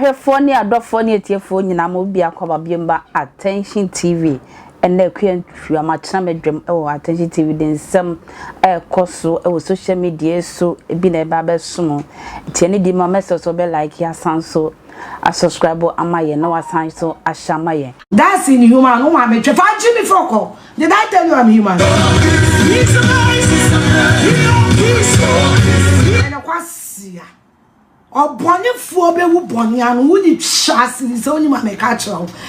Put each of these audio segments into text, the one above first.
ahwefo ni adofo ni etiefo nyina mo bia kwaba biemba Attention TV ene kwantwa machina medwem ewo Attention TV den sam koso ewo social media so ebi na eba besom tieni di ma message so be like ya sanso a subscribe amaye na wasan so ashamaye. That's inhuman. No one me me foko. Did I tell you I'm human?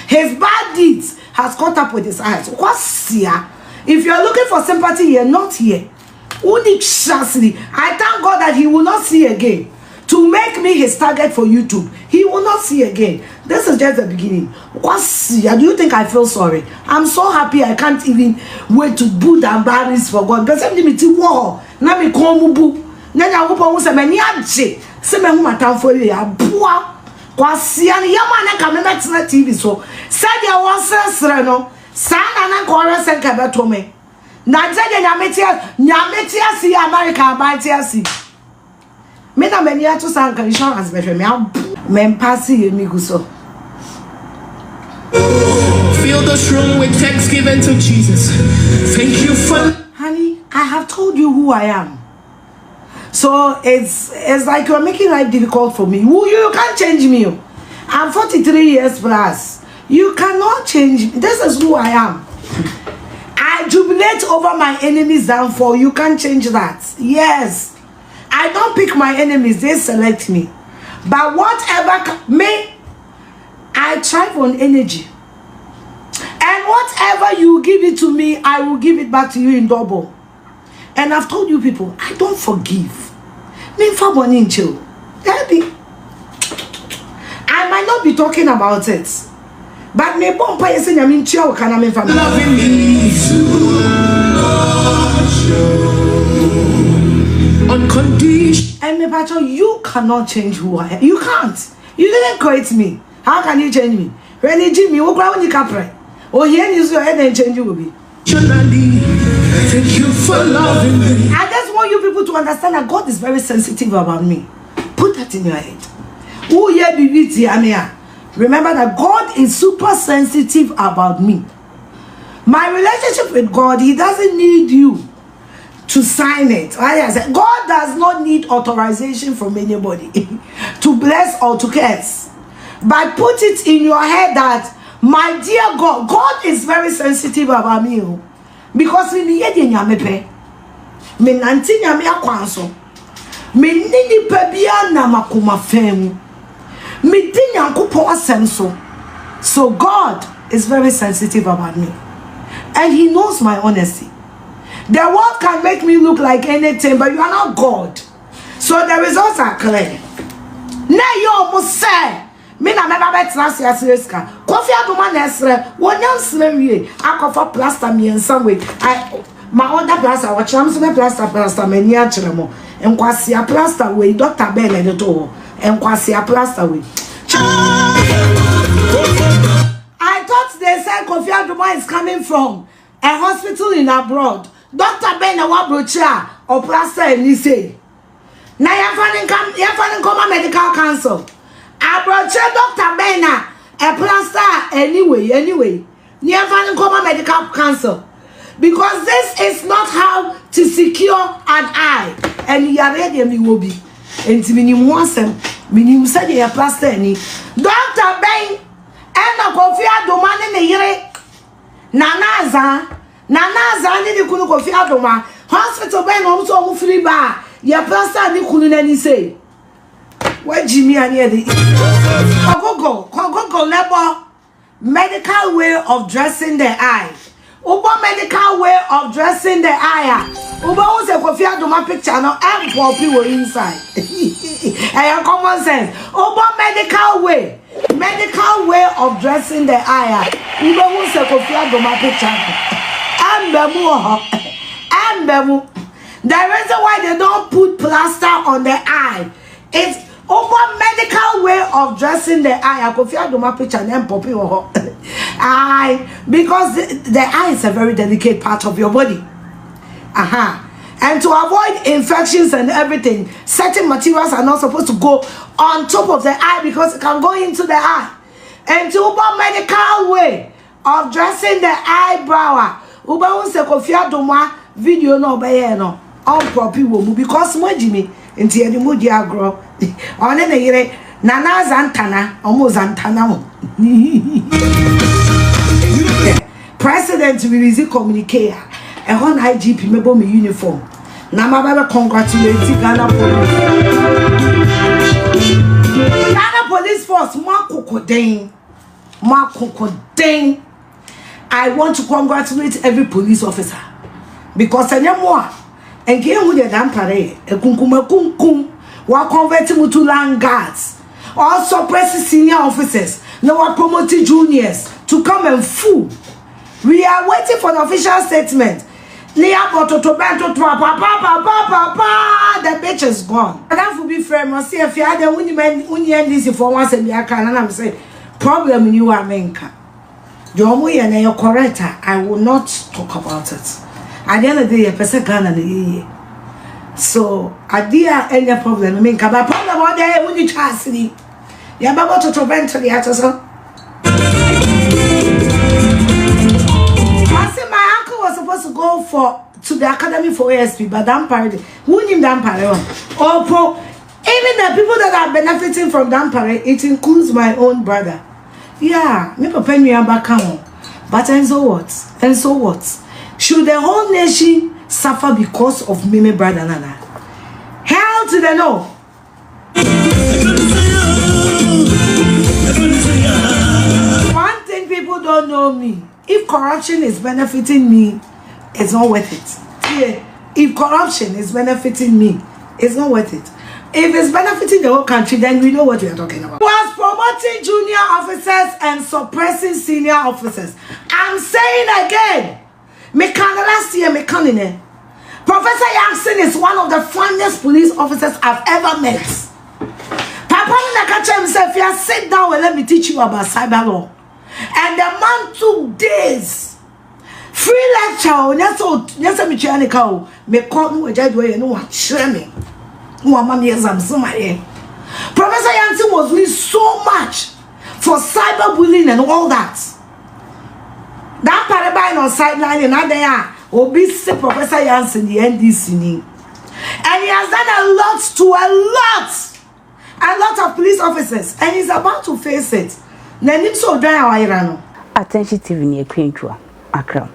His bad deeds has caught up with his eyes. If you're looking for sympathy, you're not here. I thank God that he will not see again. To make me his target for YouTube, he will not see again. This is just the beginning. Do you think I feel sorry? I'm so happy I can't even wait to do DAMPARE for God. Because I'm going to war. Now me come bu. Now I hope I will say many aje. Say me who matam for you. Boa. Kwasiani yamana kamera tina TV so. Say there was sense no. Sana na kora sen kabeto me. Na je nyametia si America abantia si. Me na many to sank insurance better me men passy me go so. Fill this room with thanksgiving to Jesus. Thank you for honey, I have told you who I am. So it's like you're making life difficult for me. You can't change me. I'm 43 years plus. You cannot change me. This is who I am. I jubilate over my enemies downfall. You can't change that. Yes. I don't pick my enemies, they select me. But whatever me, I thrive on energy. And whatever you give it to me, I will give it back to you in double. And I've told you people, I don't forgive. Me for money in chill. I might not be talking about it. But me bomb pa yesi nyami chill kana me family. Loving me unconditional. And me pacho, you cannot change who I am. You can't. You didn't create me. How can you change me? When you Jimmy, who grow when you capre? Oh, here is your head and change you will be. Thank you for loving me. I just want you people to understand that God is very sensitive about me. Put that in your head. Oh yeah, BBT. Remember that God is super sensitive about me. My relationship with God, he doesn't need you to sign it. Like I said, God does not need authorization from anybody to bless or to curse. But put it in your head that, my dear God, God is very sensitive about me. Because me yedi nyamepe, me nanti nyame akwanso, me nini pebia na makuma femu, me di nyankopon asem so. So God is very sensitive about me, and he knows my honesty. The world can make me look like anything, but you are not God. So the results are clear. Now you almost say, me na never bet last year's riska. KOFI ADOMA nesre, one young slavery. I cover plaster me in some way. My other plaster, what chance me plaster, me near Chilemo. And quasi a plaster way, Dr. Ben and the door. And quasi a plaster way. I thought they said KOFI ADOMA is coming from a hospital in abroad. Dr. Ben a wabrocha or plaster and he say. Now you're come medical council. Abrocha Dr. Ben a plaster anyway. You're come medical council. Because this is not how to secure an eye. And you are ready and you will be. And to minimum once minimum said you're plaster any. Dr. Ben and a KOFI ADOMA in the year. Nana ni kunu KOFI ADOMA hospital ben no free bar ya plaster ni kunu na ni say where Jimmy ani e Google labor medical way of dressing the eye. Ubo medical way of dressing the eye. Ubo who say KOFI ADOMA picture no and poppy were inside. And common sense. Ubo medical way of dressing the eye. Ubo who say KOFI ADOMA picture. The reason why they don't put plaster on the eye is over medical way of dressing the eye. I could feel ADOMA picture and poppy because the eye is a very delicate part of your body. And to avoid infections and everything, certain materials are not supposed to go on top of the eye because it can go into the eye. And to Uber medical way of dressing the eyebrow, Uber won't say KOFI ADOMA video no be no on proper woman because Jimmy into the moody agro on any yere Nana Zantana almost Zantana. President will receive communique and on IGP mebo me uniform. Na ma baba congratulate Ghana police. Ghana police force Makokodeng. I want to congratulate every police officer because anymore and game with the DAMPARE a kunkum wa convert to land guards. Also press senior officers, now are promoting juniors to come and fool. We are waiting for the official statement. The bitch is gone. And that would be fair. Must see if you had a winning this for once and I can and I'm saying problem in you are menka. You're correct. I will not talk about it. At the end of the day, a person can. So at the end of the problem, I mean, but problem about there when you try to see. You're about to prevent the actors. I said my uncle was supposed to go to the academy for ASP, but DAMPARE, who named DAMPARE? Even the people that are benefiting from DAMPARE, it includes my own brother. Yeah, me papa me back home. But and so what? And so what? Should the whole nation suffer because of me, brother Nana? Hell to the no. One thing people don't know me. If corruption is benefiting me, it's not worth it. Yeah. If corruption is benefiting me, it's not worth it. If it's benefiting the whole country, then we know what we are talking about. Was promoting junior officers and suppressing senior officers. I'm saying again, last year, Professor Yankson is one of the funniest police officers I've ever met. Papa Nakacha himself, yeah, sit down and let me teach you about cyber law. And the man took days. Free lecture, yes, me call no judge no one share me. Professor Yankson was doing so much for cyberbullying and all that. That paradigm on sideline and now they are obese Professor Yankson the NDC. And he has done a lot of police officers, and he's about to face it. Attention TV near Queen Accra.